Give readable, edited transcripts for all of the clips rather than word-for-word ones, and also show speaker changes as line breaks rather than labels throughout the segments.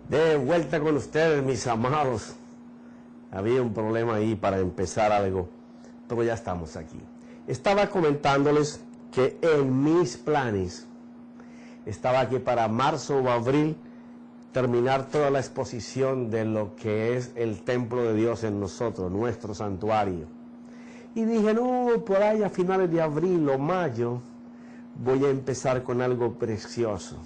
De vuelta con ustedes, mis amados. Había un problema ahí para empezar algo, pero ya estamos aquí. Estaba comentándoles que en mis planes estaba aquí para marzo o abril terminar toda la exposición de lo que es el templo de Dios en nosotros, nuestro santuario. Y dije, no, por ahí a finales de abril o mayo voy a empezar con algo precioso,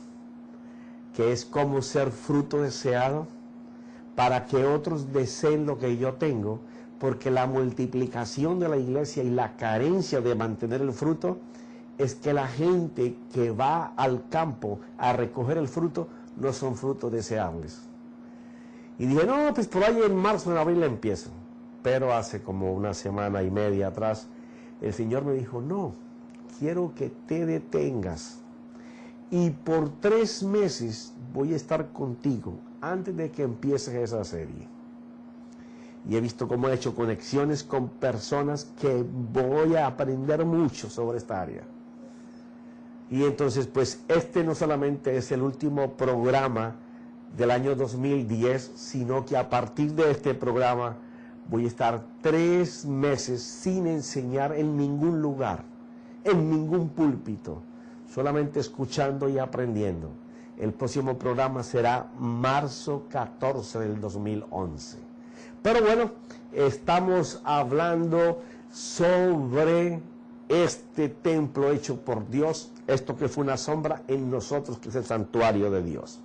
que es cómo ser fruto deseado para que otros deseen lo que yo tengo, porque la multiplicación de la iglesia y la carencia de mantener el fruto es que la gente que va al campo a recoger el fruto no son frutos deseables. Y dije, no, pues por ahí en marzo, en abril empiezo. Pero hace como una semana y media atrás, el Señor me dijo, no, quiero que te detengas. Y por 3 meses voy a estar contigo antes de que empieces esa serie. Y he visto cómo he hecho conexiones con personas que voy a aprender mucho sobre esta área. Y entonces, pues, este no solamente es el último programa del año 2010, sino que a partir de este programa voy a estar 3 meses sin enseñar en ningún lugar, en ningún púlpito, solamente escuchando y aprendiendo. El próximo programa será marzo 14 del 2011. Pero bueno, estamos hablando sobre este templo hecho por Dios, esto que fue una sombra en nosotros, que es el santuario de Dios.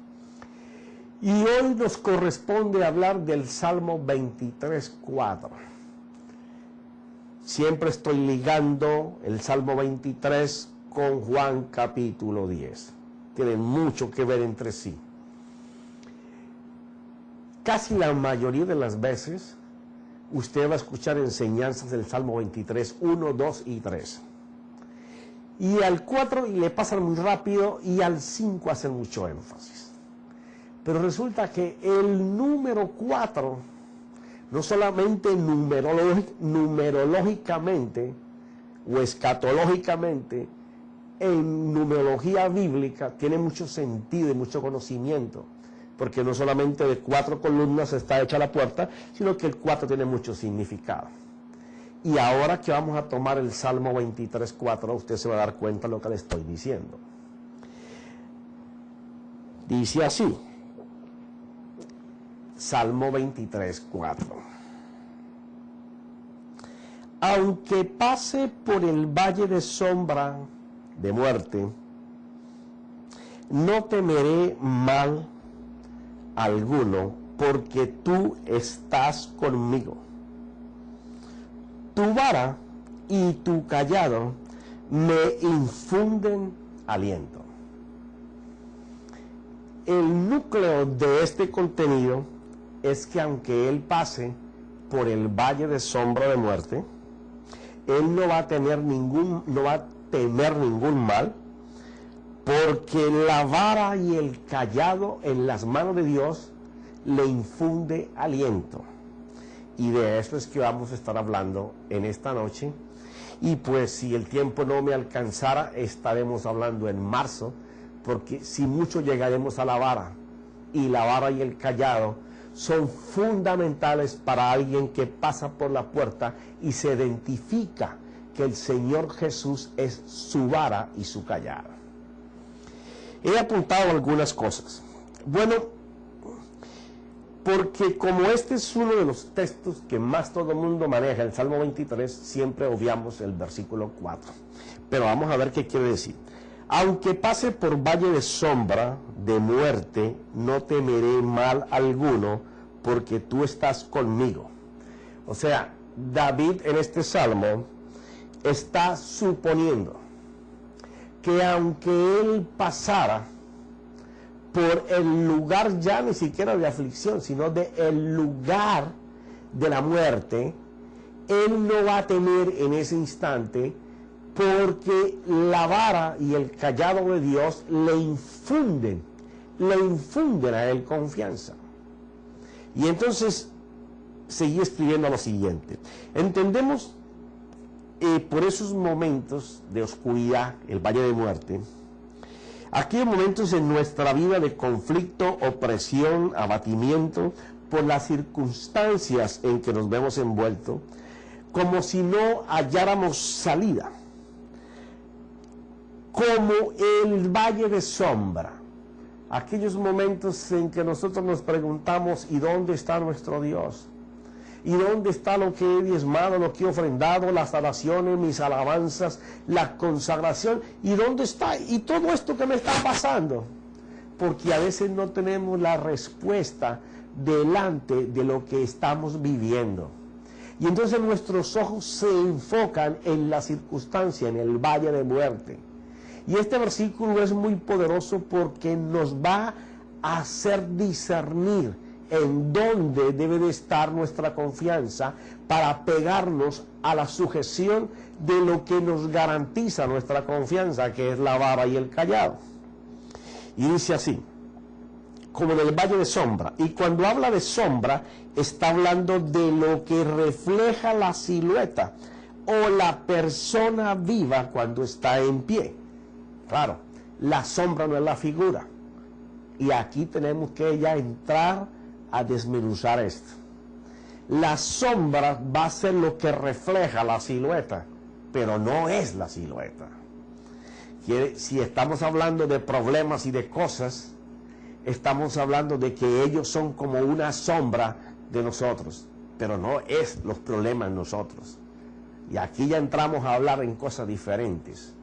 Y hoy nos corresponde hablar del Salmo 23:4. Siempre estoy ligando el Salmo 23 con Juan capítulo 10. Tienen mucho que ver entre sí. Casi la mayoría de las veces usted va a escuchar enseñanzas del Salmo 23, 1, 2 y 3. Y al 4 le pasan muy rápido y al 5 hacen mucho énfasis. Pero resulta que el número 4, no solamente numerológicamente o escatológicamente, en numerología bíblica tiene mucho sentido y mucho conocimiento, porque no solamente de 4 columnas está hecha la puerta, sino que el 4 tiene mucho significado. Y ahora que vamos a tomar el Salmo 23:4, usted se va a dar cuenta de lo que le estoy diciendo. Dice así, Salmo 23:4. Aunque pase por el valle de sombra de muerte, no temeré mal alguno, porque tú estás conmigo. Tu vara y tu cayado me infunden aliento. El núcleo de este contenido es que aunque él pase por el valle de sombra de muerte, él no va a temer ningún mal, porque la vara y el cayado en las manos de Dios le infunde aliento. Y de eso es que vamos a estar hablando en esta noche. Y pues si el tiempo no me alcanzara, estaremos hablando en marzo, porque si mucho llegaremos a la vara. Y la vara y el cayado son fundamentales para alguien que pasa por la puerta y se identifica que el Señor Jesús es su vara y su cayado. He apuntado algunas cosas. Bueno, porque como este es uno de los textos que más todo el mundo maneja, el Salmo 23, siempre obviamos el versículo 4. Pero vamos a ver qué quiere decir. Aunque pase por valle de sombra, de muerte, no temeré mal alguno, porque tú estás conmigo. O sea, David en este Salmo está suponiendo que aunque él pasara por el lugar ya ni siquiera de aflicción, sino de el lugar de la muerte, él no va a temer en ese instante, porque la vara y el cayado de Dios le infunden a él confianza. Y entonces seguí escribiendo lo siguiente. Entendemos por esos momentos de oscuridad, el valle de muerte, Aquí hay momentos en nuestra vida de conflicto, opresión, abatimiento, por las circunstancias en que nos vemos envueltos, como si no halláramos salida. Como el valle de sombra, aquellos momentos en que nosotros nos preguntamos, ¿y dónde está nuestro Dios? ¿Y dónde está lo que he diezmado, lo que he ofrendado, las oraciones, mis alabanzas, la consagración? ¿Y dónde está? ¿Y todo esto que me está pasando? Porque a veces no tenemos la respuesta delante de lo que estamos viviendo. Y entonces nuestros ojos se enfocan en la circunstancia, en el valle de muerte. Y este versículo es muy poderoso porque nos va a hacer discernir en dónde debe de estar nuestra confianza para pegarnos a la sujeción de lo que nos garantiza nuestra confianza, que es la vara y el cayado. Y dice así, como en el valle de sombra. Y cuando habla de sombra, está hablando de lo que refleja la silueta o la persona viva cuando está en pie. Claro, la sombra no es la figura. Y aquí tenemos que ya entrar a desmenuzar esto. La sombra va a ser lo que refleja la silueta, pero no es la silueta. Si estamos hablando de problemas y de cosas, estamos hablando de que ellos son como una sombra de nosotros, pero no es los problemas nosotros. Y aquí ya entramos a hablar en cosas diferentes.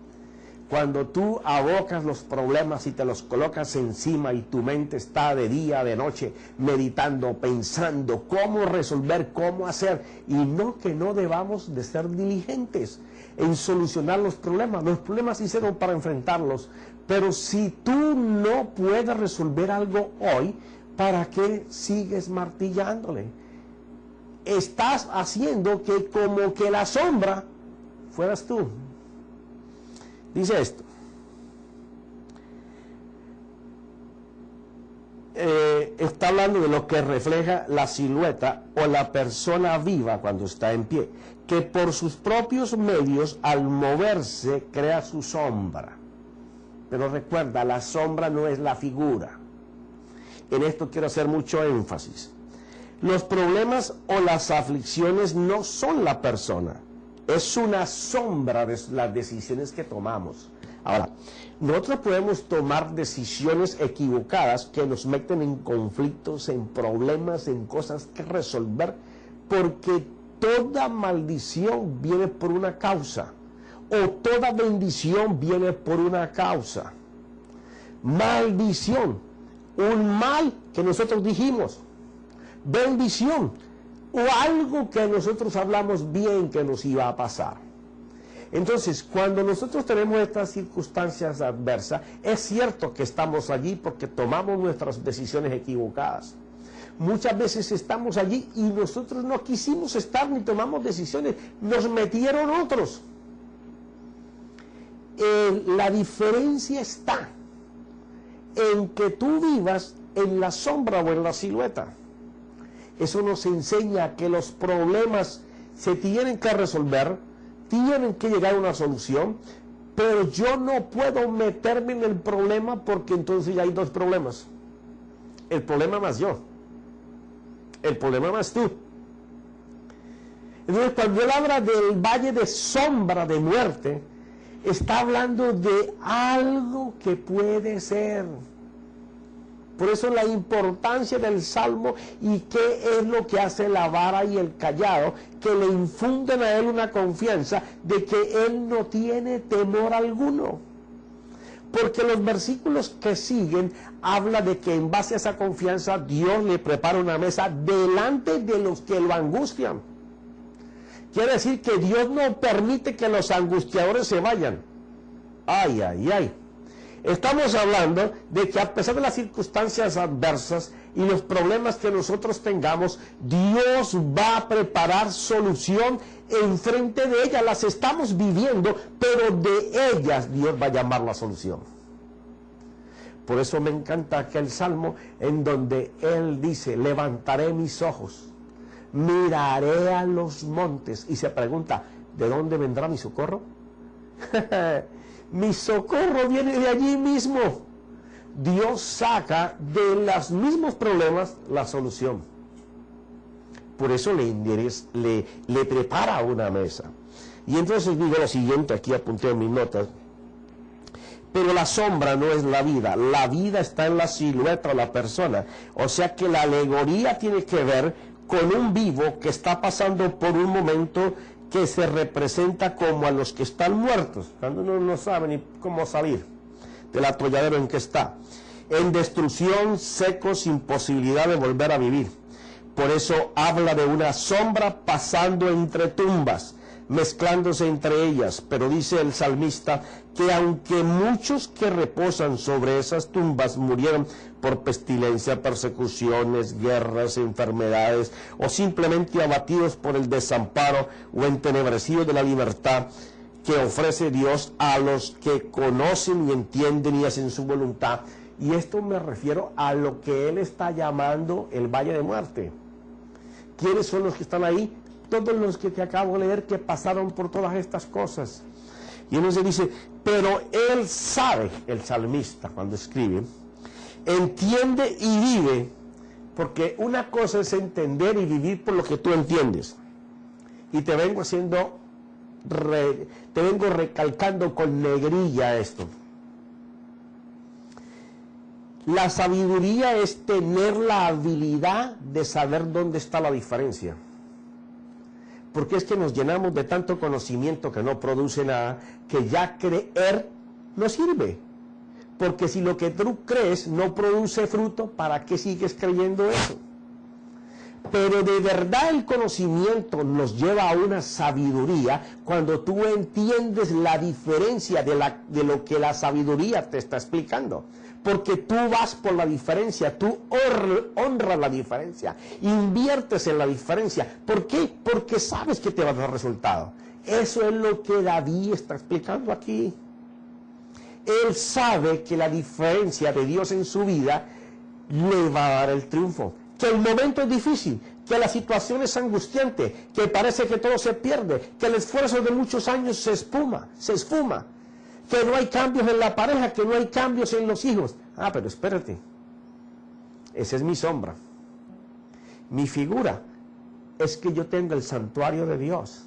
Cuando tú abocas los problemas y te los colocas encima y tu mente está de día, de noche, meditando, pensando cómo resolver, cómo hacer, y no que no debamos de ser diligentes en solucionar los problemas. Los problemas se hicieron para enfrentarlos, pero si tú no puedes resolver algo hoy, ¿para qué sigues martillándole? Estás haciendo que como que la sombra fueras tú. Dice esto, está hablando de lo que refleja la silueta o la persona viva cuando está en pie, que por sus propios medios al moverse crea su sombra. Pero recuerda, la sombra no es la figura. En esto quiero hacer mucho énfasis. Los problemas o las aflicciones no son la persona. Es una sombra de las decisiones que tomamos. Ahora, nosotros podemos tomar decisiones equivocadas que nos meten en conflictos, en problemas, en cosas que resolver, porque toda maldición viene por una causa, o toda bendición viene por una causa. Maldición, un mal que nosotros dijimos. Bendición, o algo que nosotros hablamos bien que nos iba a pasar. Entonces, cuando nosotros tenemos estas circunstancias adversas, es cierto que estamos allí porque tomamos nuestras decisiones equivocadas. Muchas veces estamos allí y nosotros no quisimos estar ni tomamos decisiones, nos metieron otros. La diferencia está en que tú vivas en la sombra o en la silueta. Eso nos enseña que los problemas se tienen que resolver, tienen que llegar a una solución, pero yo no puedo meterme en el problema porque entonces ya hay dos problemas. El problema más yo. El problema más tú. Entonces, cuando él habla del valle de sombra de muerte, está hablando de algo que puede ser. Por eso la importancia del Salmo y qué es lo que hace la vara y el cayado, que le infunden a él una confianza de que él no tiene temor alguno. Porque los versículos que siguen habla de que en base a esa confianza Dios le prepara una mesa delante de los que lo angustian. Quiere decir que Dios no permite que los angustiadores se vayan. Ay, ay, ay. Estamos hablando de que a pesar de las circunstancias adversas y los problemas que nosotros tengamos, Dios va a preparar solución enfrente de ellas. Las estamos viviendo, pero de ellas Dios va a llamar la solución. Por eso me encanta aquel salmo en donde Él dice, levantaré mis ojos, miraré a los montes, y se pregunta, ¿de dónde vendrá mi socorro? Mi socorro viene de allí mismo. Dios saca de los mismos problemas la solución. Por eso le prepara una mesa. Y entonces digo lo siguiente, aquí apunté en mis notas. Pero la sombra no es la vida está en la silueta de la persona. O sea que la alegoría tiene que ver con un vivo que está pasando por un momento que se representa como a los que están muertos, cuando uno no sabe ni cómo salir del atolladero en que está, en destrucción, seco, sin posibilidad de volver a vivir. Por eso habla de una sombra pasando entre tumbas, mezclándose entre ellas, pero dice el salmista que aunque muchos que reposan sobre esas tumbas murieron por pestilencia, persecuciones, guerras, enfermedades, o simplemente abatidos por el desamparo o entenebrecidos de la libertad que ofrece Dios a los que conocen y entienden y hacen su voluntad. Y esto me refiero a lo que él está llamando el Valle de Muerte. ¿Quiénes son los que están ahí? Todos los que te acabo de leer que pasaron por todas estas cosas. Y entonces dice, pero él sabe, el salmista cuando escribe, entiende y vive, porque una cosa es entender y vivir por lo que tú entiendes. Y te vengo recalcando con negrilla esto. La sabiduría es tener la habilidad de saber dónde está la diferencia. Porque es que nos llenamos de tanto conocimiento que no produce nada, que ya creer no sirve. Porque si lo que tú crees no produce fruto, ¿para qué sigues creyendo eso? Pero de verdad el conocimiento nos lleva a una sabiduría cuando tú entiendes la diferencia de lo que la sabiduría te está explicando. Porque tú vas por la diferencia, tú honras la diferencia, inviertes en la diferencia. ¿Por qué? Porque sabes que te va a dar resultado. Eso es lo que David está explicando aquí. Él sabe que la diferencia de Dios en su vida le va a dar el triunfo. Que el momento es difícil, que la situación es angustiante, que parece que todo se pierde, que el esfuerzo de muchos años se esfuma, que no hay cambios en la pareja, que no hay cambios en los hijos. Ah, pero espérate, esa es mi sombra. Mi figura es que yo tengo el santuario de Dios.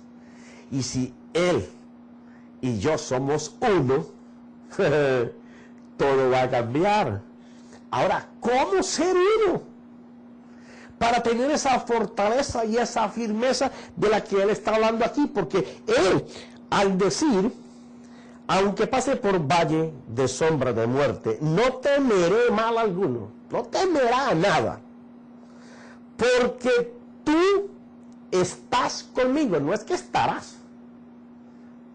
Y si Él y yo somos uno, todo va a cambiar. Ahora, ¿cómo ser uno? Para tener esa fortaleza y esa firmeza de la que Él está hablando aquí, porque Él, al decir, aunque pase por valle de sombra de muerte, no temeré mal alguno, no temerá nada, porque tú estás conmigo, no es que estarás,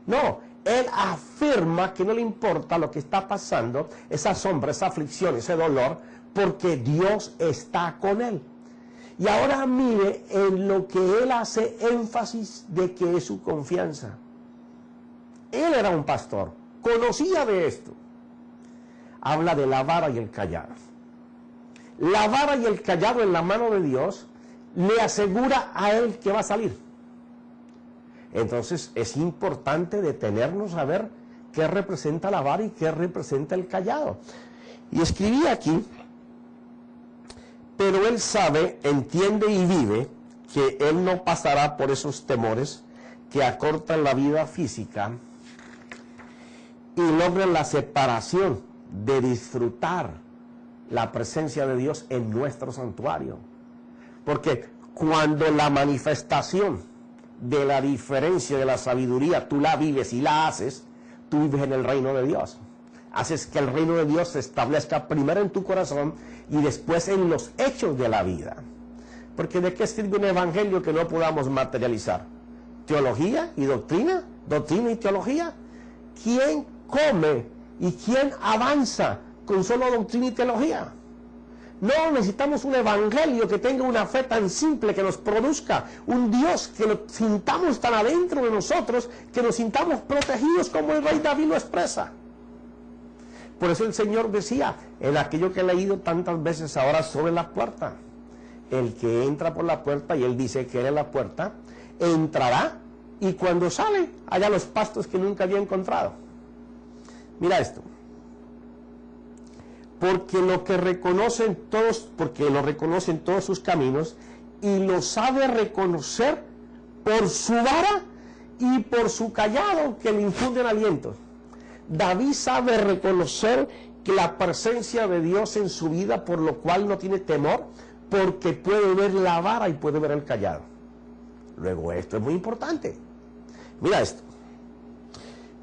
no, Él afirma que no le importa lo que está pasando, esa sombra, esa aflicción, ese dolor, porque Dios está con Él. Y ahora mire en lo que Él hace énfasis de que es su confianza. Él era un pastor, conocía de esto. Habla de la vara y el callado. La vara y el callado en la mano de Dios le asegura a él que va a salir. Entonces es importante detenernos a ver qué representa la vara y qué representa el callado. Y escribí aquí, pero él sabe, entiende y vive que él no pasará por esos temores que acortan la vida física y logran la separación de disfrutar la presencia de Dios en nuestro santuario. Porque cuando la manifestación de la diferencia de la sabiduría tú la vives y la haces, tú vives en el reino de Dios. Haces que el reino de Dios se establezca primero en tu corazón y después en los hechos de la vida. Porque ¿de qué sirve un evangelio que no podamos materializar? ¿Teología y doctrina? ¿Doctrina y teología? ¿Quién come y quién avanza con solo doctrina y teología? No, necesitamos un evangelio que tenga una fe tan simple, que nos produzca un Dios que lo sintamos tan adentro de nosotros, que nos sintamos protegidos como el rey David lo expresa. Por eso el Señor decía, en aquello que he leído tantas veces ahora sobre la puerta, el que entra por la puerta, y él dice que era la puerta, entrará y cuando sale, haya los pastos que nunca había encontrado. Mira esto. Porque lo reconocen todos sus caminos y lo sabe reconocer por su vara y por su cayado que le infunden aliento. David sabe reconocer que la presencia de Dios en su vida, por lo cual no tiene temor, porque puede ver la vara y puede ver el cayado. Luego esto es muy importante. Mira esto.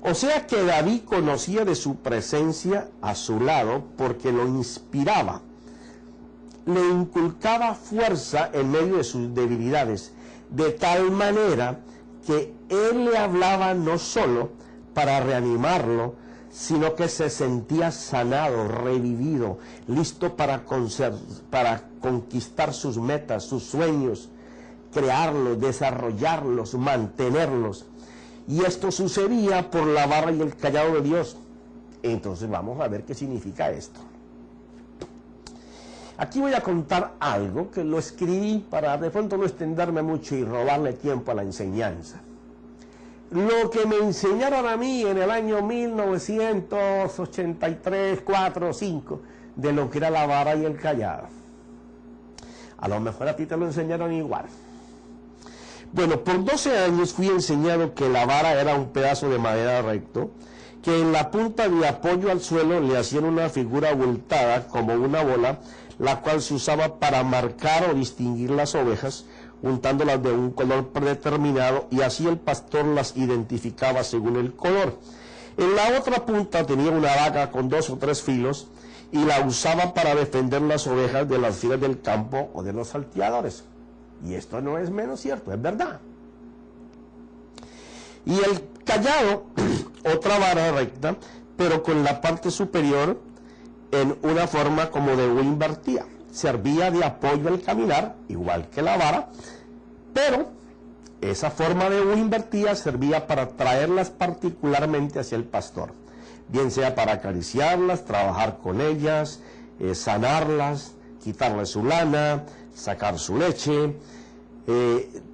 O sea que David conocía de su presencia a su lado porque lo inspiraba, le inculcaba fuerza en medio de sus debilidades, de tal manera que él le hablaba no solo para reanimarlo, sino que se sentía sanado, revivido, listo para conquistar sus metas, sus sueños, crearlos, desarrollarlos, mantenerlos. Y esto sucedía por la vara y el cayado de Dios. Entonces vamos a ver qué significa esto. Aquí voy a contar algo que lo escribí para de pronto no extenderme mucho y robarle tiempo a la enseñanza. Lo que me enseñaron a mí en el año 1983, 4, 5, de lo que era la vara y el cayado. A lo mejor a ti te lo enseñaron igual. Bueno, por 12 años fui enseñado que la vara era un pedazo de madera recto, que en la punta de apoyo al suelo le hacían una figura abultada como una bola, la cual se usaba para marcar o distinguir las ovejas, untándolas de un color predeterminado, y así el pastor las identificaba según el color. En la otra punta tenía una vaca con 2 o 3 filos, y la usaba para defender las ovejas de las fieras del campo o de los salteadores. Y esto no es menos cierto, es verdad. Y el cayado, otra vara recta, pero con la parte superior en una forma como de U invertida. Servía de apoyo al caminar, igual que la vara, pero esa forma de U invertida servía para traerlas particularmente hacia el pastor, bien sea para acariciarlas, trabajar con ellas, sanarlas, quitarles su lana, sacar su leche,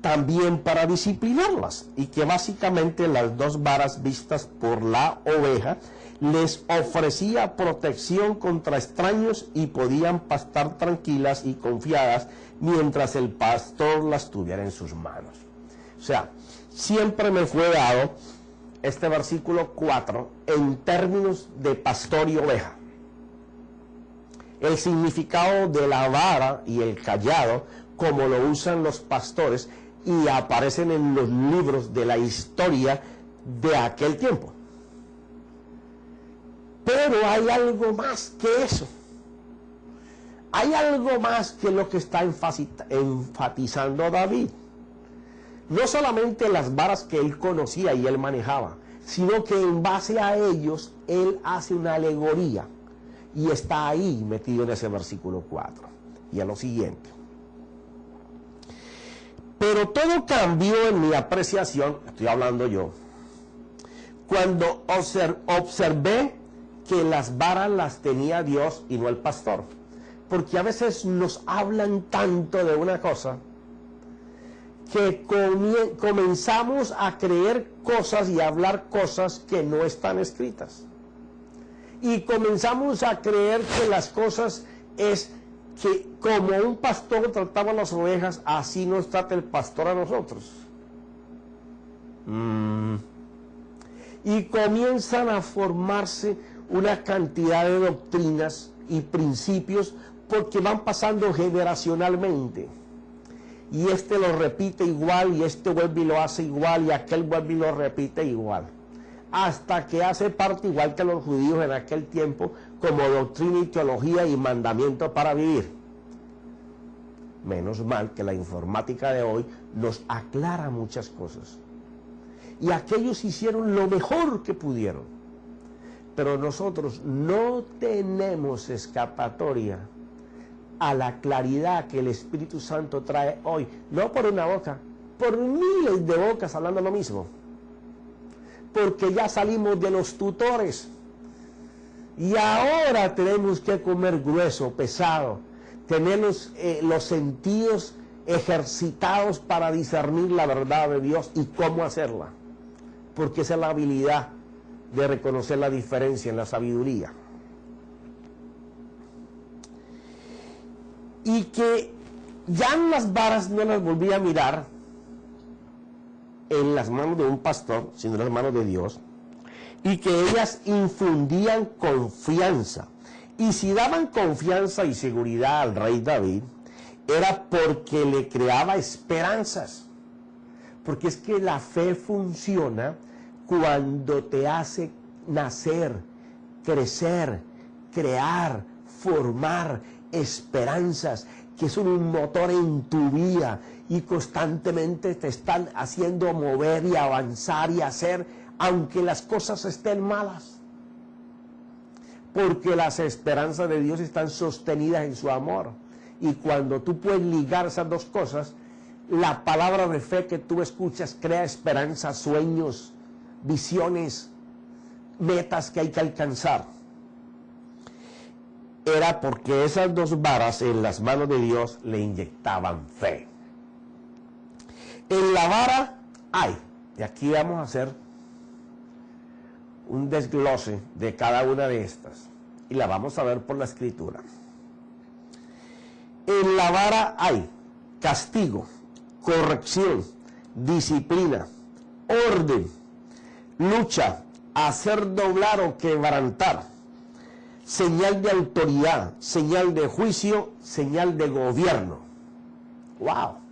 también para disciplinarlas, y que básicamente las 2 varas vistas por la oveja les ofrecía protección contra extraños y podían pastar tranquilas y confiadas mientras el pastor las tuviera en sus manos. O sea, siempre me fue dado este versículo 4 en términos de pastor y oveja. El significado de la vara y el cayado, como lo usan los pastores y aparecen en los libros de la historia de aquel tiempo. Pero hay algo más que eso. Hay algo más que lo que está enfatizando David. No solamente las varas que él conocía y él manejaba, sino que en base a ellos él hace una alegoría. Y está ahí metido en ese versículo 4. Y a lo siguiente. Pero todo cambió en mi apreciación, estoy hablando yo, cuando observé que las varas las tenía Dios y no el pastor. Porque a veces nos hablan tanto de una cosa que comenzamos a creer cosas y a hablar cosas que no están escritas. Y comenzamos a creer que las cosas es que como un pastor trataba a las ovejas, así nos trata el pastor a nosotros. Y comienzan a formarse una cantidad de doctrinas y principios porque van pasando generacionalmente. Y este lo repite igual, y este vuelve y lo hace igual, y aquel vuelve y lo repite igual. Hasta que hace parte, igual que los judíos en aquel tiempo, como doctrina y teología y mandamiento para vivir. Menos mal que la informática de hoy nos aclara muchas cosas. Y aquellos hicieron lo mejor que pudieron. Pero nosotros no tenemos escapatoria a la claridad que el Espíritu Santo trae hoy. No por una boca, por miles de bocas hablando lo mismo. Porque ya salimos de los tutores. Y ahora tenemos que comer grueso, pesado. Tener los sentidos ejercitados para discernir la verdad de Dios y cómo hacerla. Porque esa es la habilidad de reconocer la diferencia en la sabiduría. Y que ya las varas no las volví a mirar en las manos de un pastor, sino en las manos de Dios, y que ellas infundían confianza. Y si daban confianza y seguridad al rey David, era porque le creaba esperanzas. Porque es que la fe funciona cuando te hace nacer, crecer, crear, formar esperanzas que son un motor en tu vida y constantemente te están haciendo mover y avanzar y hacer, aunque las cosas estén malas. Porque las esperanzas de Dios están sostenidas en su amor. Y cuando tú puedes ligar esas dos cosas, la palabra de fe que tú escuchas crea esperanzas, sueños, visiones, metas que hay que alcanzar. Era porque esas dos varas en las manos de Dios le inyectaban fe. En la vara hay, y aquí vamos a hacer un desglose de cada una de estas, y la vamos a ver por la escritura. En la vara hay castigo, corrección, disciplina, orden, lucha, hacer doblar o quebrantar, señal de autoridad, señal de juicio, señal de gobierno. ¡Wow!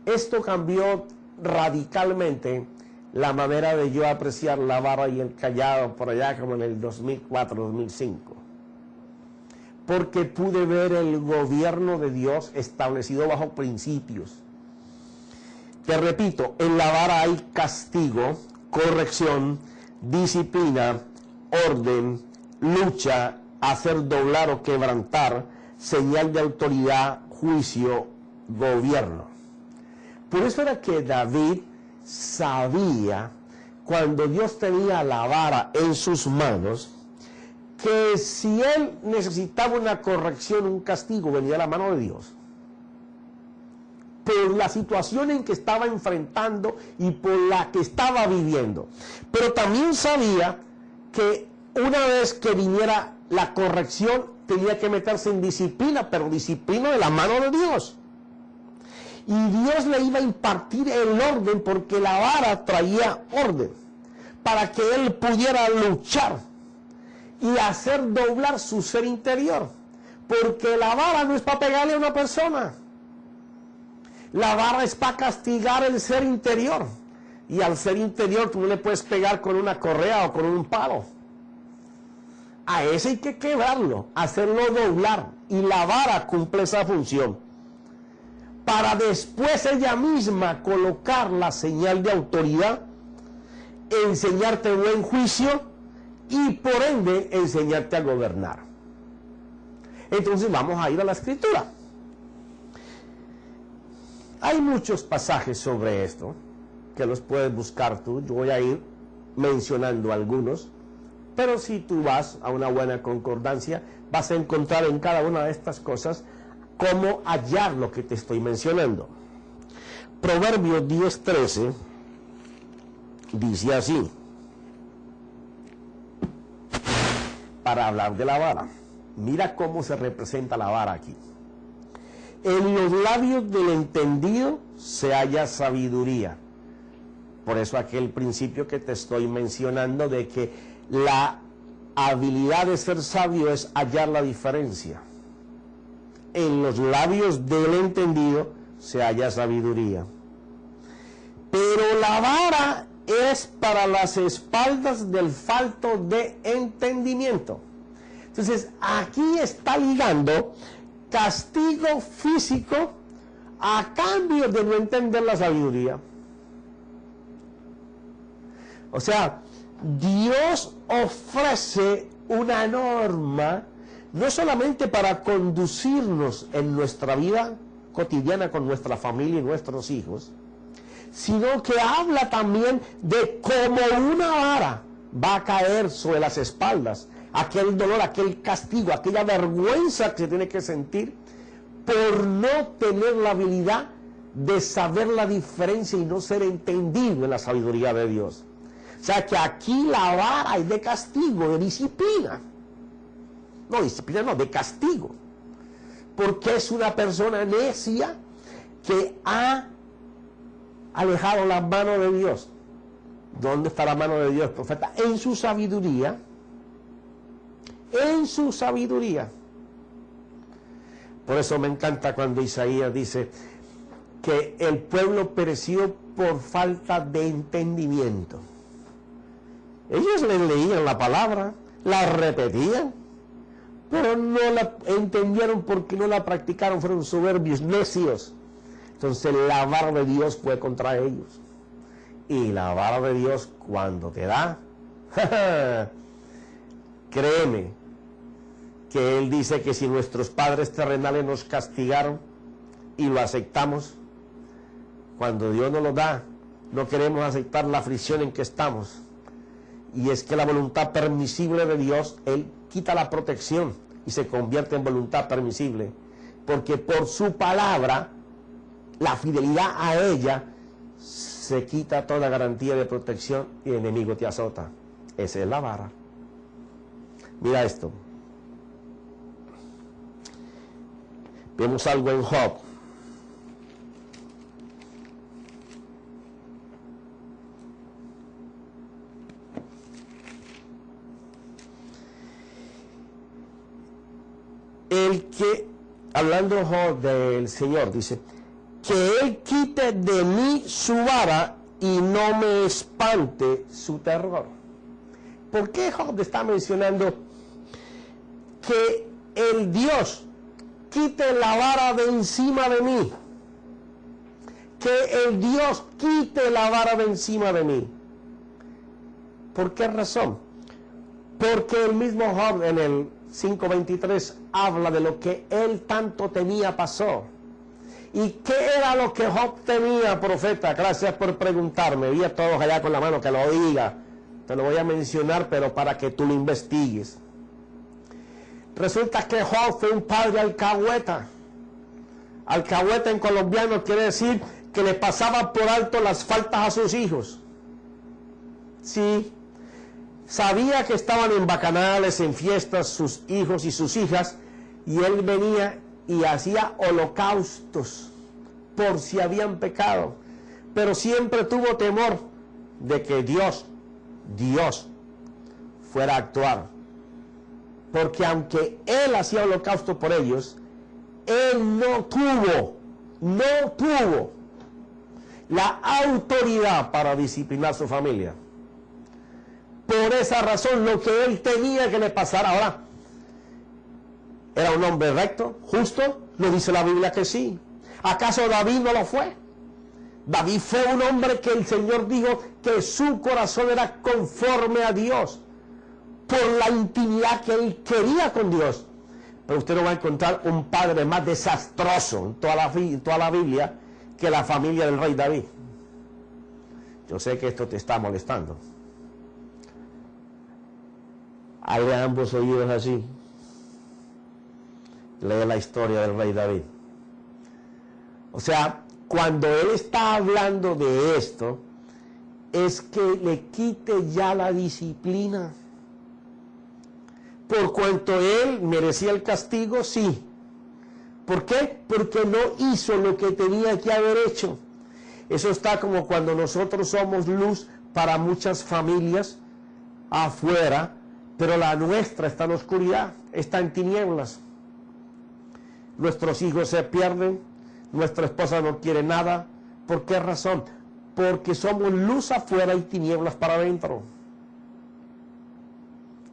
Esto cambió radicalmente la manera de yo apreciar la vara y el callado por allá como en el 2004-2005. Porque pude ver el gobierno de Dios establecido bajo principios. Te repito, en la vara hay castigo, corrección, disciplina, orden, lucha, hacer doblar o quebrantar, señal de autoridad, juicio, gobierno. Por eso era que David sabía, cuando Dios tenía la vara en sus manos, que si él necesitaba una corrección, un castigo, venía de la mano de Dios. Por la situación en que estaba enfrentando y por la que estaba viviendo. Pero también sabía que una vez que viniera la corrección, tenía que meterse en disciplina, pero disciplina de la mano de Dios. Y Dios le iba a impartir el orden, porque la vara traía orden, para que él pudiera luchar y hacer doblar su ser interior. Porque la vara no es para pegarle a una persona. La vara es para castigar el ser interior. Y al ser interior tú no le puedes pegar con una correa o con un palo. A ese hay que quebrarlo, hacerlo doblar. Y la vara cumple esa función. Para después ella misma colocar la señal de autoridad, enseñarte buen juicio y por ende enseñarte a gobernar. Entonces vamos a ir a la escritura. Hay muchos pasajes sobre esto que los puedes buscar tú. Yo voy a ir mencionando algunos, pero si tú vas a una buena concordancia, vas a encontrar en cada una de estas cosas cómo hallar lo que te estoy mencionando. Proverbios 10:13 dice así, para hablar de la vara. Mira cómo se representa la vara aquí. En los labios del entendido se halla sabiduría. Por eso aquel principio que te estoy mencionando de que la habilidad de ser sabio es hallar la diferencia. En los labios del entendido se halla sabiduría. Pero la vara es para las espaldas del falto de entendimiento. Entonces, aquí está ligando castigo físico a cambio de no entender la sabiduría. O sea, Dios ofrece una norma no solamente para conducirnos en nuestra vida cotidiana con nuestra familia y nuestros hijos, sino que habla también de cómo una vara va a caer sobre las espaldas, aquel dolor, aquel castigo, aquella vergüenza que se tiene que sentir por no tener la habilidad de saber la diferencia y no ser entendido en la sabiduría de Dios. O O sea que aquí la vara es de castigo, de disciplina. No, disciplina no, de castigo. Porque es una persona necia que ha alejado la mano de Dios. ¿Dónde está la mano de Dios, profeta? En su sabiduría. En su sabiduría. Por eso me encanta cuando Isaías dice que el pueblo pereció por falta de entendimiento. Ellos leían la palabra, la repetían, pero no la entendieron porque no la practicaron, fueron soberbios, necios. Entonces la vara de Dios fue contra ellos. Y la vara de Dios cuando te da, créeme, que Él dice que si nuestros padres terrenales nos castigaron y lo aceptamos, cuando Dios nos lo da, no queremos aceptar la aflicción en que estamos. Y es que la voluntad permisible de Dios, Él quita la protección y se convierte en voluntad permisible. Porque por su palabra, la fidelidad a ella, se quita toda garantía de protección y el enemigo te azota. Esa es la vara. Mira esto. Vemos algo en Job. El que, hablando Job del Señor, dice, que Él quite de mí su vara y no me espante su terror. ¿Por qué Job está mencionando que el Dios quite la vara de encima de mí? Que el Dios quite la vara de encima de mí. ¿Por qué razón? Porque el mismo Job en el 5:23 habla de lo que él tanto temía pasó. ¿Y qué era lo que Job temía, profeta? Gracias por preguntarme. Vi a todos allá con la mano que lo diga. Te lo voy a mencionar, pero para que tú lo investigues. Resulta que Job fue un padre alcahueta. Alcahueta en colombiano quiere decir que le pasaba por alto las faltas a sus hijos. Sí. Sabía que estaban en bacanales, en fiestas, sus hijos y sus hijas, y él venía y hacía holocaustos por si habían pecado. Pero siempre tuvo temor de que Dios fuera a actuar. Porque aunque él hacía holocausto por ellos, él no tuvo la autoridad para disciplinar su familia. Por esa razón, lo que él tenía que le pasara ahora, ¿era un hombre recto, justo? ¿No dice la Biblia que sí? ¿Acaso David no lo fue? David fue un hombre que el Señor dijo que su corazón era conforme a Dios, por la intimidad que él quería con Dios. Pero usted no va a encontrar un padre más desastroso en toda la Biblia que la familia del rey David. Yo sé que esto te está molestando. Abre ambos oídos así. Lee la historia del rey David. O sea, cuando él está hablando de esto, es que le quite ya la disciplina. Por cuanto él merecía el castigo, sí. ¿Por qué? Porque no hizo lo que tenía que haber hecho. Eso está como cuando nosotros somos luz para muchas familias afuera, pero la nuestra está en oscuridad, está en tinieblas. Nuestros hijos se pierden, nuestra esposa no quiere nada. ¿Por qué razón? Porque somos luz afuera y tinieblas para adentro.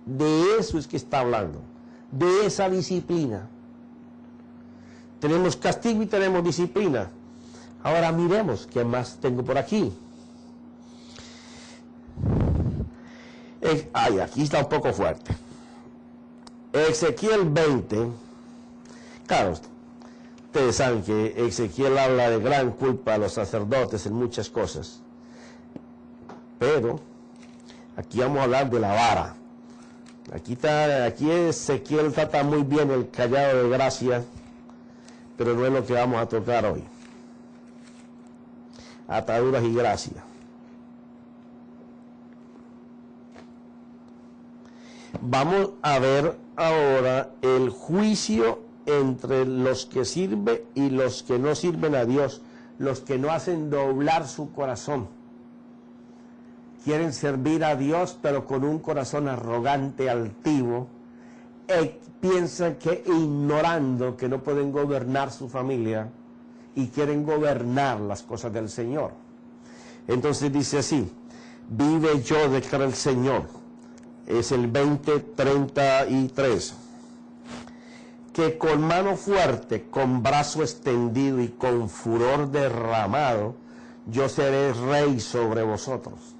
De eso es que está hablando, de esa disciplina. Tenemos castigo y tenemos disciplina. Ahora miremos qué más tengo por aquí. Aquí está un poco fuerte. Ezequiel 20. Claro, ustedes saben que Ezequiel habla de gran culpa a los sacerdotes en muchas cosas. Pero aquí vamos a hablar de la vara. Aquí Ezequiel trata muy bien el callado de gracia, pero no es lo que vamos a tocar hoy. Ataduras y gracia. Vamos a ver ahora el juicio entre los que sirven y los que no sirven a Dios, los que no hacen doblar su corazón. Quieren servir a Dios, pero con un corazón arrogante, altivo, piensan que ignorando que no pueden gobernar su familia y quieren gobernar las cosas del Señor. Entonces dice así: vive yo, declara el Señor. Es el 20:33. Que con mano fuerte, con brazo extendido y con furor derramado, yo seré rey sobre vosotros.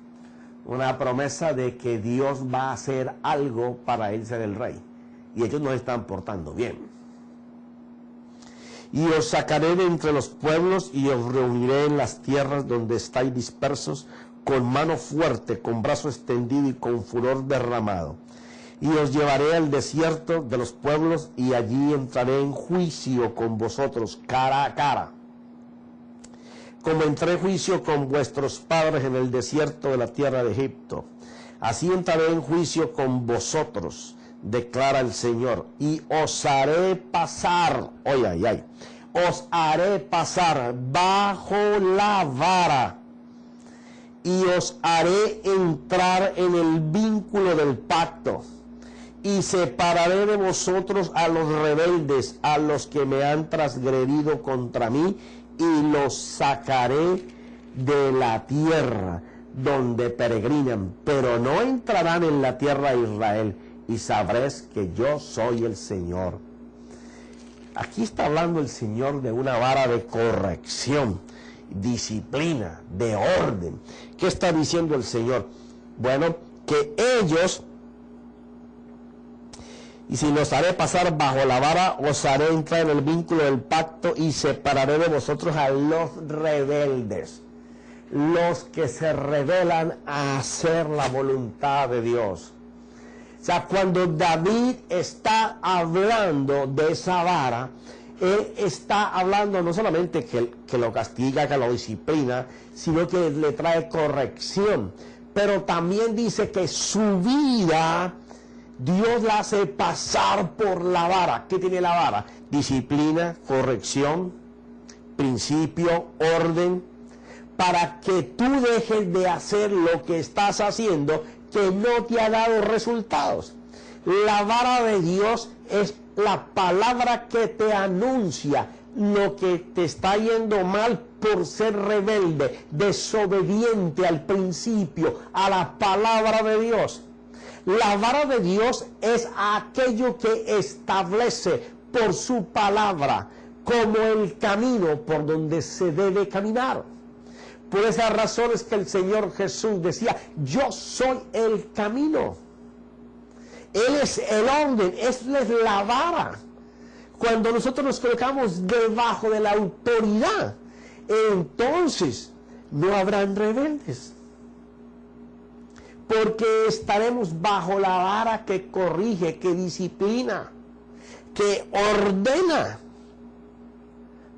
Una promesa de que Dios va a hacer algo para él ser el rey. Y ellos no están portando bien. Y os sacaré de entre los pueblos y os reuniré en las tierras donde estáis dispersos, con mano fuerte, con brazo extendido y con furor derramado. Y os llevaré al desierto de los pueblos, y allí entraré en juicio con vosotros cara a cara. Como entré en juicio con vuestros padres en el desierto de la tierra de Egipto, así entraré en juicio con vosotros, declara el Señor, y os haré pasar, os haré pasar bajo la vara, y os haré entrar en el vínculo del pacto, y separaré de vosotros a los rebeldes, a los que me han transgredido contra mí, y los sacaré de la tierra donde peregrinan, pero no entrarán en la tierra de Israel, y sabréis que yo soy el Señor. Aquí está hablando el Señor de una vara de corrección, disciplina, de orden. ¿Qué está diciendo el Señor? Bueno, que ellos, y si los haré pasar bajo la vara, os haré entrar en el vínculo del pacto, y separaré de vosotros a los rebeldes, los que se rebelan a hacer la voluntad de Dios. O sea, cuando David está hablando de esa vara, él está hablando no solamente que lo castiga, que lo disciplina, sino que le trae corrección. Pero también dice que su vida Dios la hace pasar por la vara. ¿Qué tiene la vara? Disciplina, corrección, principio, orden, para que tú dejes de hacer lo que estás haciendo que no te ha dado resultados. La vara de Dios es la palabra que te anuncia lo que te está yendo mal por ser rebelde, desobediente al principio, a la palabra de Dios. La vara de Dios es aquello que establece por su palabra como el camino por donde se debe caminar. Por esas razones que el Señor Jesús decía: yo soy el camino. Él es el orden, Él es la vara. Cuando nosotros nos colocamos debajo de la autoridad, entonces no habrán rebeldes. Porque estaremos bajo la vara que corrige, que disciplina, que ordena.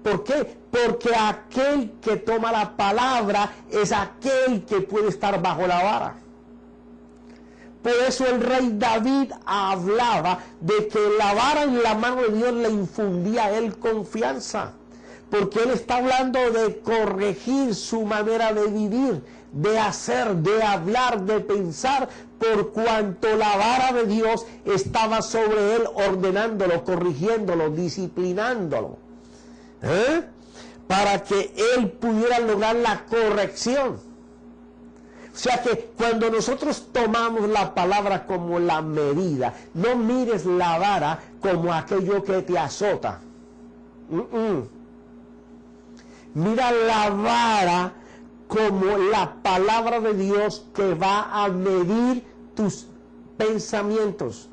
¿Por qué? Porque aquel que toma la palabra es aquel que puede estar bajo la vara. Por eso el rey David hablaba de que la vara en la mano de Dios le infundía a él confianza. Porque él está hablando de corregir su manera de vivir, de hacer, de hablar, de pensar, por cuanto la vara de Dios estaba sobre él, ordenándolo, corrigiéndolo, disciplinándolo. Para que él pudiera lograr la corrección. O sea que cuando nosotros tomamos la palabra como la medida, no mires la vara como aquello que te azota. Mira la vara como la palabra de Dios que va a medir tus pensamientos,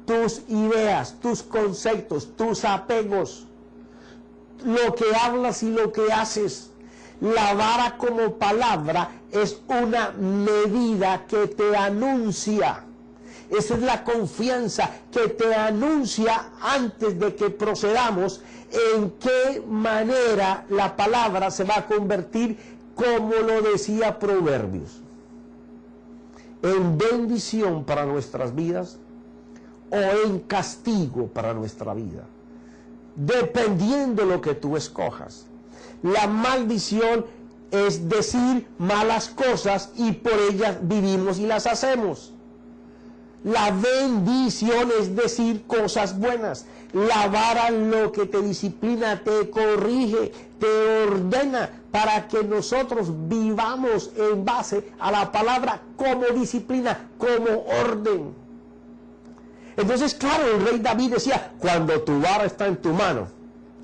tus ideas, tus conceptos, tus apegos, lo que hablas y lo que haces. La vara como palabra es una medida que te anuncia. Esa es la confianza que te anuncia antes de que procedamos en qué manera la palabra se va a convertir, como lo decía Proverbios, en bendición para nuestras vidas o en castigo para nuestra vida, dependiendo de lo que tú escojas. La maldición es decir malas cosas y por ellas vivimos y las hacemos. La bendición es decir cosas buenas. La vara lo que te disciplina, te corrige, te ordena para que nosotros vivamos en base a la palabra como disciplina, como orden. Entonces, claro, el rey David decía, cuando tu vara está en tu mano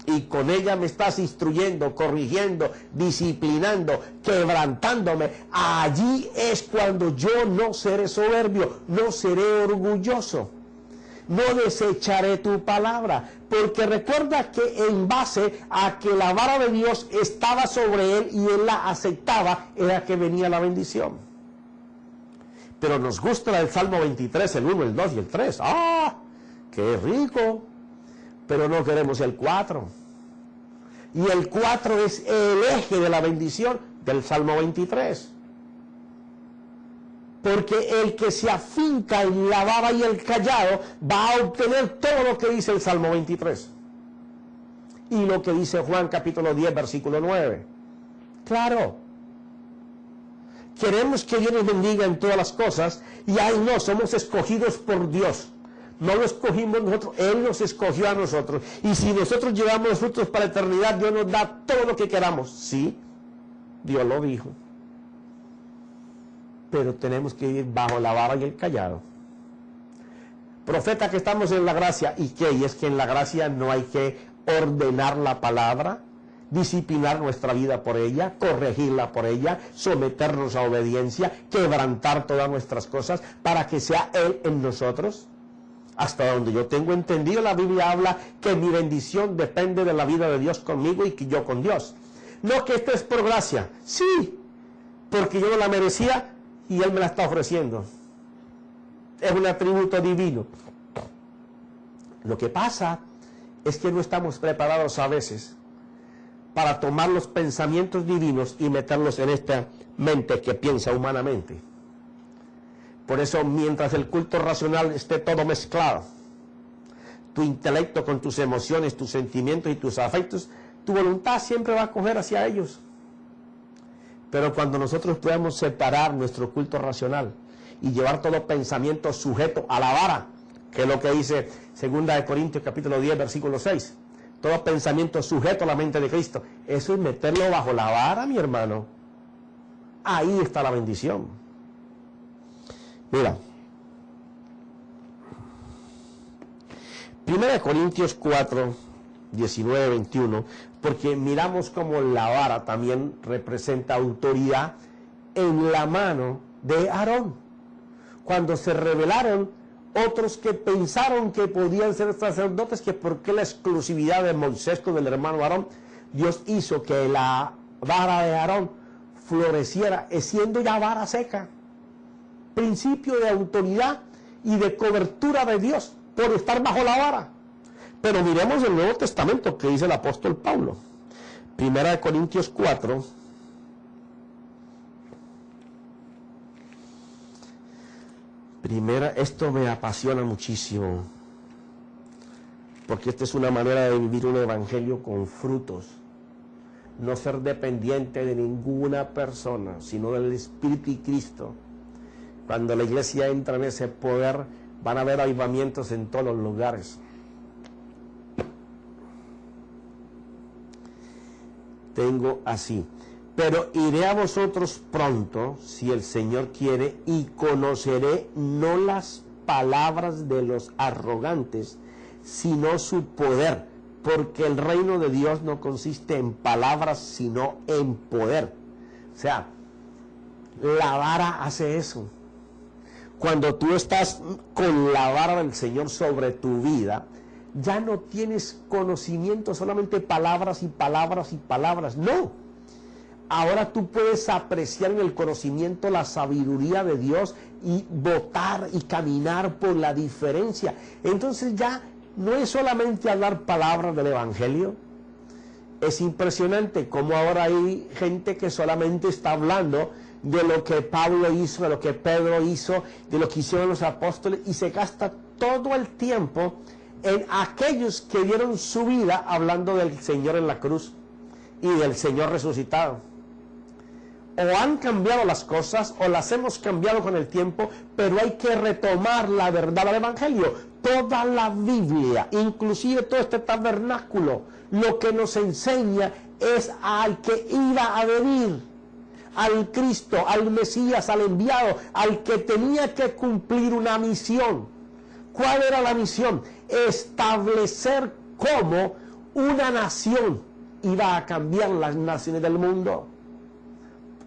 y con ella me estás instruyendo, corrigiendo, disciplinando, quebrantándome, allí es cuando yo no seré soberbio, no seré orgulloso, no desecharé tu palabra, porque recuerda que en base a que la vara de Dios estaba sobre él y él la aceptaba, era que venía la bendición. Pero nos gusta el Salmo 23, el 1, el 2 y el 3. ¡Ah! ¡Qué rico! Pero no queremos el 4. Y el 4 es el eje de la bendición del Salmo 23. Porque el que se afinca en la vara y el callado va a obtener todo lo que dice el Salmo 23. Y lo que dice Juan capítulo 10, versículo 9. Claro. Queremos que Dios nos bendiga en todas las cosas y ahí no, somos escogidos por Dios. No lo escogimos nosotros, Él nos escogió a nosotros. Y si nosotros llevamos frutos para la eternidad, Dios nos da todo lo que queramos. Sí, Dios lo dijo. Pero tenemos que ir bajo la vara y el callado. Profeta, que estamos en la gracia. ¿Y qué? Y es que en la gracia no hay que ordenar la palabra, disciplinar nuestra vida por ella, corregirla por ella, someternos a obediencia, quebrantar todas nuestras cosas para que sea Él en nosotros. Hasta donde yo tengo entendido, la Biblia habla que mi bendición depende de la vida de Dios conmigo y que yo con Dios. No que esto es por gracia, sí, porque yo no la merecía y Él me la está ofreciendo. Es un atributo divino. Lo que pasa es que no estamos preparados a veces para tomar los pensamientos divinos y meterlos en esta mente que piensa humanamente. Por eso, mientras el culto racional esté todo mezclado, tu intelecto con tus emociones, tus sentimientos y tus afectos, tu voluntad siempre va a coger hacia ellos. Pero cuando nosotros podamos separar nuestro culto racional y llevar todo pensamiento sujeto a la vara, que es lo que dice 2 Corintios capítulo 10, versículo 6, todo pensamiento sujeto a la mente de Cristo, eso es meterlo bajo la vara, mi hermano. Ahí está la bendición. Mira, 1 Corintios 4, 19, 21, porque miramos como la vara también representa autoridad en la mano de Aarón. Cuando se rebelaron otros que pensaron que podían ser sacerdotes, que por qué la exclusividad de Moisés con el hermano Aarón, Dios hizo que la vara de Aarón floreciera, siendo ya vara seca. Principio de autoridad y de cobertura de Dios por estar bajo la vara. Pero miremos el Nuevo Testamento que dice el apóstol Pablo. 1 Corintios 4. Esto me apasiona muchísimo, porque esta es una manera de vivir un evangelio con frutos. No ser dependiente de ninguna persona, sino del Espíritu y Cristo. Cuando la iglesia entra en ese poder, van a haber avivamientos en todos los lugares. Tengo así. Pero iré a vosotros pronto, si el Señor quiere, y conoceré no las palabras de los arrogantes, sino su poder, porque el reino de Dios no consiste en palabras, sino en poder. O sea, la vara hace eso. Cuando tú estás con la vara del Señor sobre tu vida, ya no tienes conocimiento, solamente palabras y palabras y palabras. No. Ahora tú puedes apreciar en el conocimiento la sabiduría de Dios y votar y caminar por la diferencia. Entonces ya no es solamente hablar palabras del Evangelio. Es impresionante cómo ahora hay gente que solamente está hablando de lo que Pablo hizo, de lo que Pedro hizo, de lo que hicieron los apóstoles, y se gasta todo el tiempo en aquellos que dieron su vida hablando del Señor en la cruz y del Señor resucitado. O han cambiado las cosas o las hemos cambiado con el tiempo, pero hay que retomar la verdad del Evangelio. Toda la Biblia, inclusive todo este tabernáculo, lo que nos enseña es al que iba a venir, al Cristo, al Mesías, al enviado, al que tenía que cumplir una misión. ¿Cuál era la misión? Establecer cómo una nación iba a cambiar las naciones del mundo.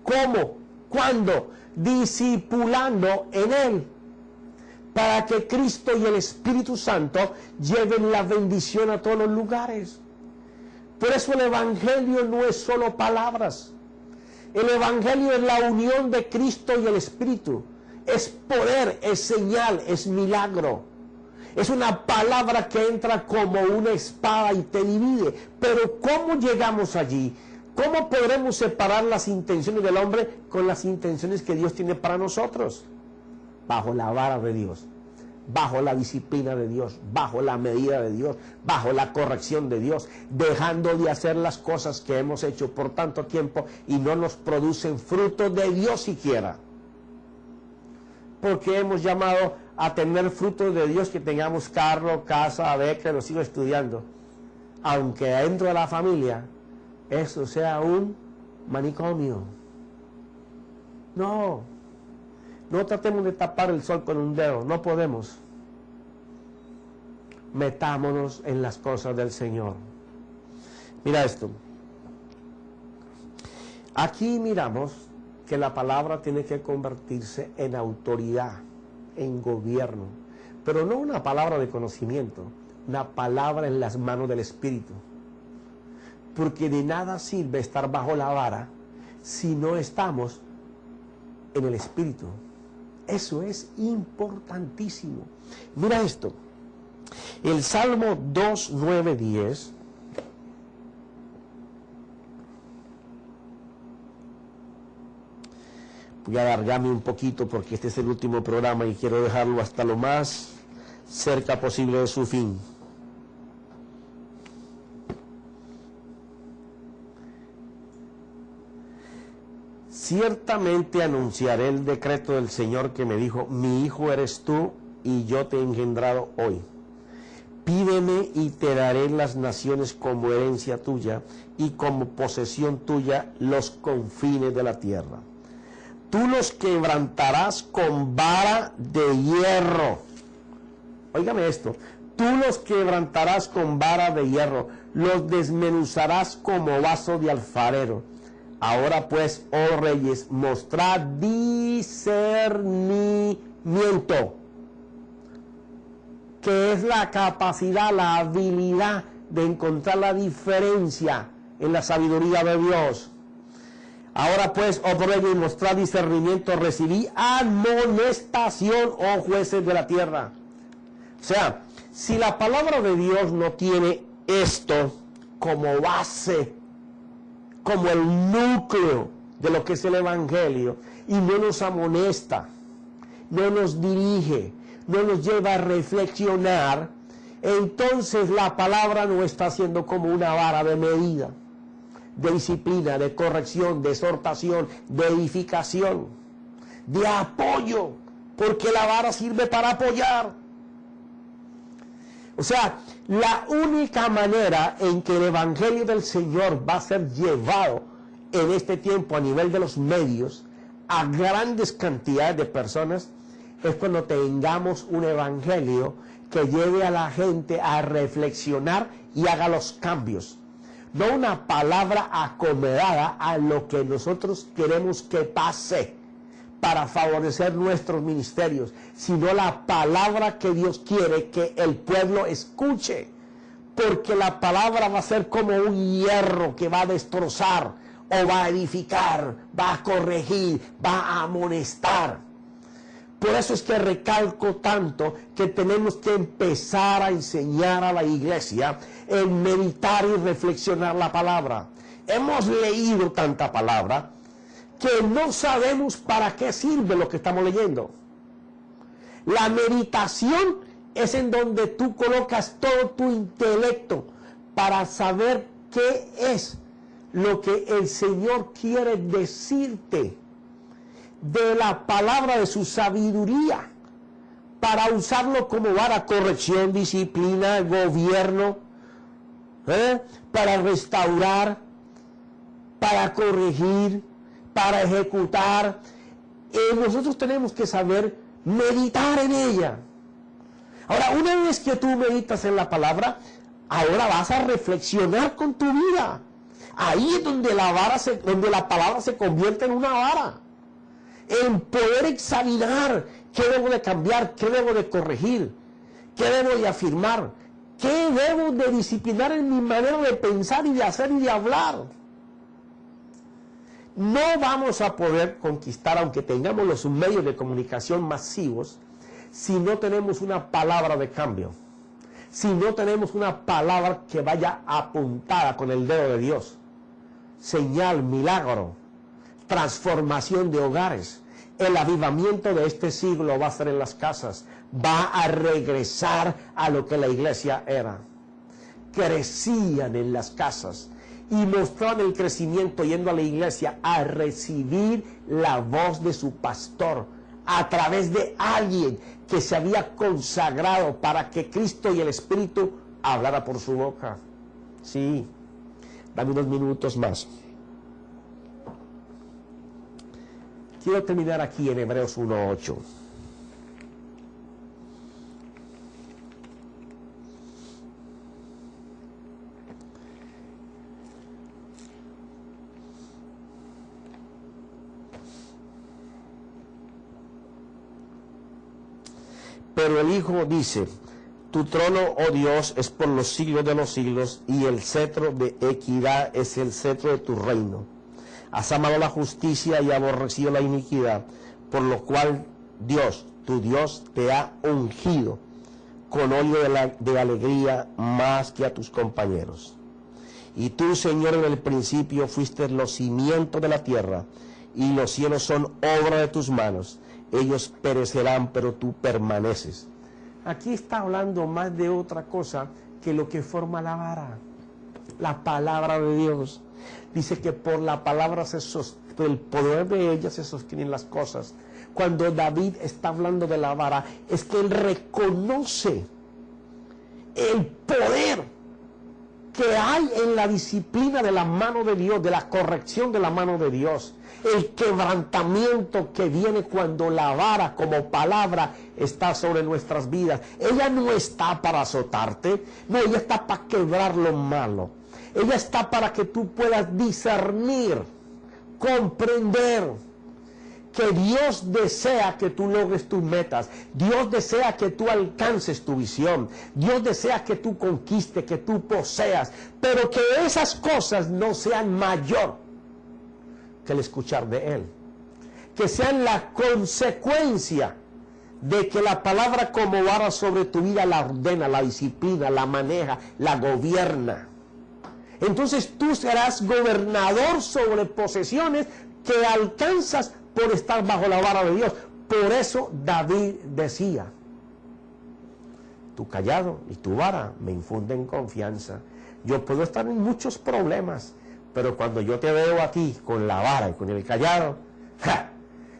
¿Cómo? ¿Cuándo? Discipulando en Él, para que Cristo y el Espíritu Santo lleven la bendición a todos los lugares. Por eso el Evangelio no es solo palabras. El Evangelio es la unión de Cristo y el Espíritu. Es poder, es señal, es milagro. Es una palabra que entra como una espada y te divide. Pero ¿cómo llegamos allí? ¿Cómo podremos separar las intenciones del hombre con las intenciones que Dios tiene para nosotros? Bajo la vara de Dios, bajo la disciplina de Dios, bajo la medida de Dios, bajo la corrección de Dios, dejando de hacer las cosas que hemos hecho por tanto tiempo y no nos producen fruto de Dios siquiera. Porque hemos llamado a tener frutos de Dios que tengamos carro, casa, beca, los hijos estudiando. Aunque dentro de la familia eso sea un manicomio. No tratemos de tapar el sol con un dedo, no podemos. Metámonos en las cosas del Señor. Mira esto. Aquí miramos que la palabra tiene que convertirse en autoridad, en gobierno, pero no una palabra de conocimiento, una palabra en las manos del Espíritu. Porque de nada sirve estar bajo la vara si no estamos en el Espíritu. Eso es importantísimo. Mira esto. El Salmo 2, 9, 10. Voy a alargarme un poquito porque este es el último programa y quiero dejarlo hasta lo más cerca posible de su fin. Ciertamente anunciaré el decreto del Señor que me dijo, mi hijo eres tú y yo te he engendrado hoy. Pídeme y te daré las naciones como herencia tuya y como posesión tuya los confines de la tierra. Tú los quebrantarás con vara de hierro. Óigame esto. Tú los quebrantarás con vara de hierro, los desmenuzarás como vaso de alfarero. Ahora pues, oh reyes, mostrad discernimiento, que es la capacidad, la habilidad de encontrar la diferencia en la sabiduría de Dios. Ahora pues, oh reyes, mostrad discernimiento, recibí amonestación, oh jueces de la tierra. O sea, si la palabra de Dios no tiene esto como base, como el núcleo de lo que es el Evangelio, y no nos amonesta, no nos dirige, no nos lleva a reflexionar, entonces la palabra no está siendo como una vara de medida, de disciplina, de corrección, de exhortación, de edificación, de apoyo, porque la vara sirve para apoyar. O sea, la única manera en que el Evangelio del Señor va a ser llevado en este tiempo a nivel de los medios a grandes cantidades de personas es cuando tengamos un Evangelio que lleve a la gente a reflexionar y haga los cambios. No una palabra acomodada a lo que nosotros queremos que pase para favorecer nuestros ministerios, sino la palabra que Dios quiere que el pueblo escuche, porque la palabra va a ser como un hierro que va a destrozar o va a edificar, va a corregir, va a amonestar. Por eso es que recalco tanto que tenemos que empezar a enseñar a la iglesia en meditar y reflexionar la palabra. Hemos leído tanta palabra que no sabemos para qué sirve lo que estamos leyendo. La meditación es en donde tú colocas todo tu intelecto para saber qué es lo que el Señor quiere decirte de la palabra de su sabiduría, para usarlo como vara, corrección, disciplina, gobierno, para restaurar, para corregir, para ejecutar. Nosotros tenemos que saber meditar en ella. Ahora, una vez que tú meditas en la palabra, ahora vas a reflexionar con tu vida. Ahí es donde donde la palabra se convierte en una vara. En poder examinar qué debo de cambiar, qué debo de corregir, qué debo de afirmar, qué debo de disciplinar en mi manera de pensar y de hacer y de hablar. No vamos a poder conquistar, aunque tengamos los medios de comunicación masivos, si no tenemos una palabra de cambio, si no tenemos una palabra que vaya apuntada con el dedo de Dios. Señal, milagro, transformación de hogares. El avivamiento de este siglo va a ser en las casas. Va a regresar a lo que la iglesia era. Crecían en las casas y mostraban el crecimiento yendo a la iglesia a recibir la voz de su pastor a través de alguien que se había consagrado para que Cristo y el Espíritu hablara por su boca. Sí, dame unos minutos más. Quiero terminar aquí en Hebreos 1:8. Pero el Hijo dice: tu trono, oh Dios, es por los siglos de los siglos, y el cetro de equidad es el cetro de tu reino. Has amado la justicia y aborrecido la iniquidad, por lo cual Dios, tu Dios, te ha ungido con óleo de alegría más que a tus compañeros. Y tú, Señor, en el principio fuiste los cimientos de la tierra, y los cielos son obra de tus manos. Ellos perecerán, pero tú permaneces. Aquí está hablando más de otra cosa que lo que forma la vara, la palabra de Dios. Dice que por la palabra por el poder de ella se sostienen las cosas. Cuando David está hablando de la vara, es que él reconoce el poder que hay en la disciplina de la mano de Dios, de la corrección de la mano de Dios, el quebrantamiento que viene cuando la vara como palabra está sobre nuestras vidas. Ella no está para azotarte, no, ella está para quebrar lo malo. Ella está para que tú puedas discernir, comprender que Dios desea que tú logres tus metas. Dios desea que tú alcances tu visión. Dios desea que tú conquistes, que tú poseas. Pero que esas cosas no sean mayor que el escuchar de Él. Que sean la consecuencia de que la palabra como vara sobre tu vida la ordena, la disciplina, la maneja, la gobierna. Entonces tú serás gobernador sobre posesiones que alcanzas por estar bajo la vara de Dios. Por eso David decía: tu callado y tu vara me infunden confianza. Yo puedo estar en muchos problemas, pero cuando yo te veo a ti con la vara y con el callado,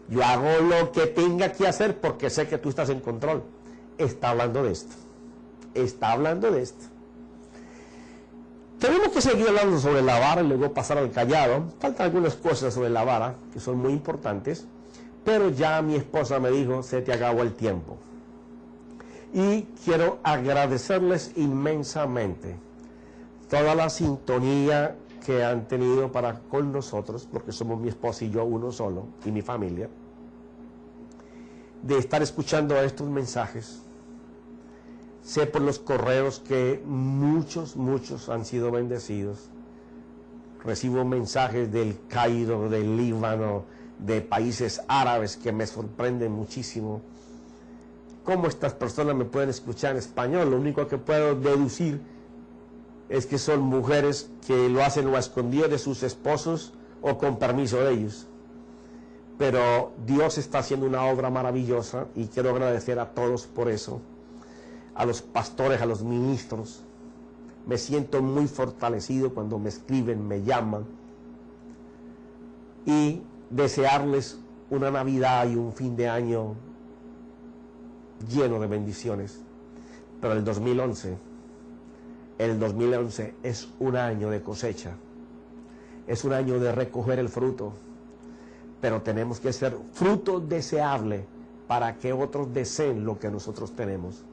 yo hago lo que tenga que hacer porque sé que tú estás en control. Está hablando de esto. Está hablando de esto. Tenemos que seguir hablando sobre la vara y luego pasar al callado. Faltan algunas cosas sobre la vara que son muy importantes, pero ya mi esposa me dijo: se te acabó el tiempo. Y quiero agradecerles inmensamente toda la sintonía que han tenido para con nosotros, porque somos mi esposa y yo uno solo, y mi familia, de estar escuchando estos mensajes. Sé por los correos que muchos han sido bendecidos. Recibo mensajes del Cairo, del Líbano, de países árabes que me sorprenden muchísimo. ¿Cómo estas personas me pueden escuchar en español? Lo único que puedo deducir es que son mujeres que lo hacen o a escondidas de sus esposos o con permiso de ellos. Pero Dios está haciendo una obra maravillosa y quiero agradecer a todos por eso. a los pastores, a los ministros. Me siento muy fortalecido cuando me escriben, me llaman. Y desearles una Navidad y un fin de año lleno de bendiciones. Pero el 2011 es un año de cosecha. Es un año de recoger el fruto. Pero tenemos que ser fruto deseable para que otros deseen lo que nosotros tenemos.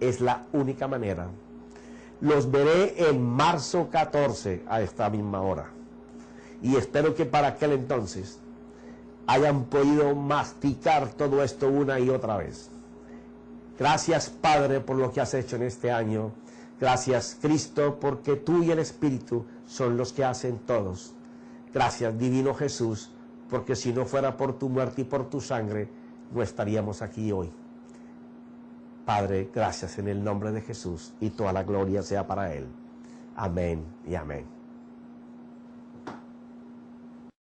Es la única manera. Los veré en marzo 14 a esta misma hora. Y espero que para aquel entonces hayan podido masticar todo esto una y otra vez. Gracias, Padre, por lo que has hecho en este año. Gracias, Cristo, porque tú y el Espíritu son los que hacen todos. Gracias, Divino Jesús, porque si no fuera por tu muerte y por tu sangre, no estaríamos aquí hoy. Padre, gracias en el nombre de Jesús, y toda la gloria sea para Él. Amén y amén.